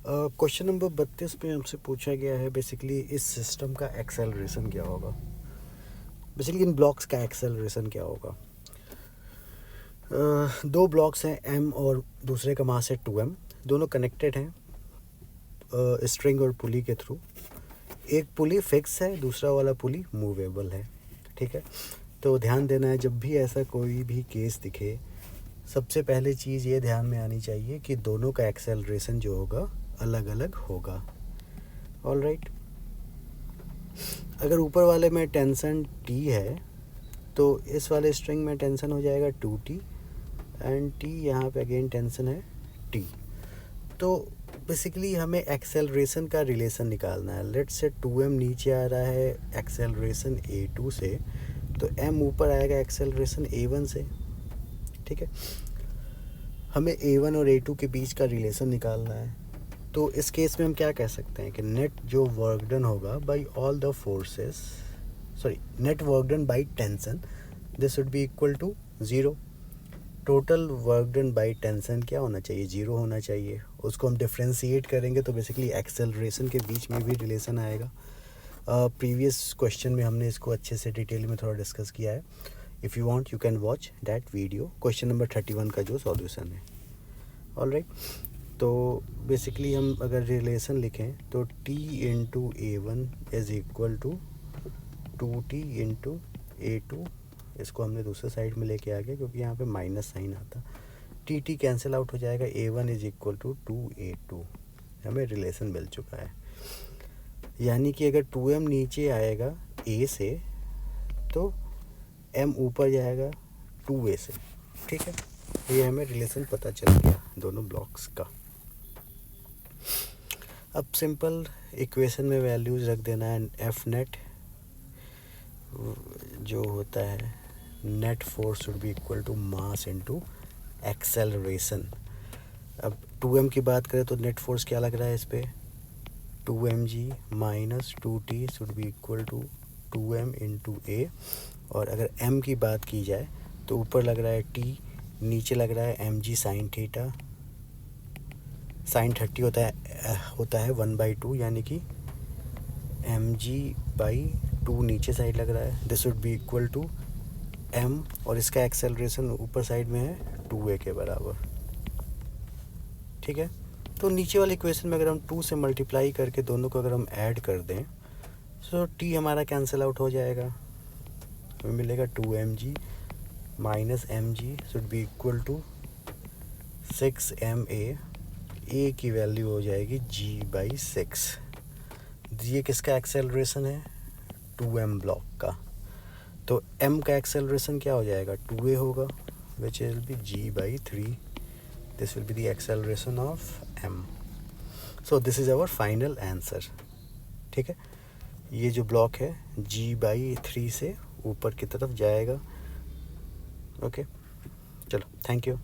Question number 32 पे हमसे पूछा गया है बेसिकली इस सिस्टम का एक्सेलरेशन क्या होगा। बेसिकली इन ब्लॉक्स का एक्सेलरेशन क्या होगा। दो ब्लॉक्स हैं m और दूसरे का मास है 2m। दोनों कनेक्टेड हैं स्ट्रिंग और पुली के थ्रू। एक पुली फिक्स है, दूसरा वाला पुली मूवेबल है। ठीक है, तो ध्यान देना है जब भी ऐसा कोई भी केस दिखे, सबसे पहले चीज़ ये ध्यान में आनी चाहिए कि दोनों का एक्सेलरेशन जो होगा अलग अलग होगा। ऑल राइट, अगर ऊपर वाले में टेंशन T है तो इस वाले स्ट्रिंग में टेंशन हो जाएगा 2T एंड T यहाँ पे अगेन टेंशन है T। तो बेसिकली हमें एक्सेलरेशन का रिलेशन निकालना है। लेट्स से 2m नीचे आ रहा है एक्सेलरेशन A2 से, तो m ऊपर आएगा एक्सेलरेशन A1 से। ठीक है, हमें A1 और A2 के बीच का रिलेशन निकालना है। तो इस केस में हम क्या कह सकते हैं कि नेट जो वर्क डन होगा by all the forces, net work done by tension, this would be equal to 0। Total work done by tension क्या होना चाहिए, 0 होना चाहिए। उसको हम डिफ्रेंशिएट करेंगे तो बेसिकली एक्सेलरेशन के बीच में भी रिलेशन आएगा। प्रीवियस क्वेश्चन में हमने इसको अच्छे से डिटेल में थोड़ा डिस्कस किया है। If you want you can watch that video, question number 31 का जो सॉल्यूशन है। ऑल राइट, तो बेसिकली हम अगर रिलेशन लिखें तो T into A1 is equal to 2T into A2। इसको हमने दूसरे साइड में लेके आ गया क्योंकि यहाँ पे माइनस साइन आता। T कैंसिल आउट हो जाएगा, A1 is equal to 2A2। हमें रिलेशन मिल चुका है। यानी कि अगर 2m नीचे आएगा A से तो m ऊपर जाएगा 2A से। ठीक है, ये हमें रिलेशन पता चल गया दोनों ब्लॉक्स का। अब सिंपल इक्वेशन में वैल्यूज़ रख देना है। एफ नेट जो होता है net force would be equal to mass into acceleration. अब 2m की बात करें तो नेट फोर्स क्या लग रहा है इस पे, 2mg minus 2t should be equal to 2m into A. और अगर m की बात की जाए तो ऊपर लग रहा है t, नीचे लग रहा है mg साइन थीटा। साइन 30 होता है 1/2, यानी कि mg/2 नीचे साइड लग रहा है। This would be equal to m और इसका एक्सेलरेशन ऊपर साइड में है 2a के बराबर। ठीक है, तो नीचे वाली इक्वेशन में अगर हम 2 से मल्टीप्लाई करके दोनों को अगर हम ऐड कर दें तो t हमारा कैंसिल आउट हो जाएगा, हमें मिलेगा 2mg minus mg should be equal to 6ma। a की वैल्यू हो जाएगी g/6। ये किसका एक्सेलरेशन है, 2m ब्लॉक का। तो m का एक्सेलरेशन क्या हो जाएगा, 2a होगा, which will be g/3। This will be the acceleration of m। So this is our final answer. ठीक है, ये जो ब्लॉक है g/3 से ऊपर की तरफ जाएगा। ओके, चलो, थैंक यू।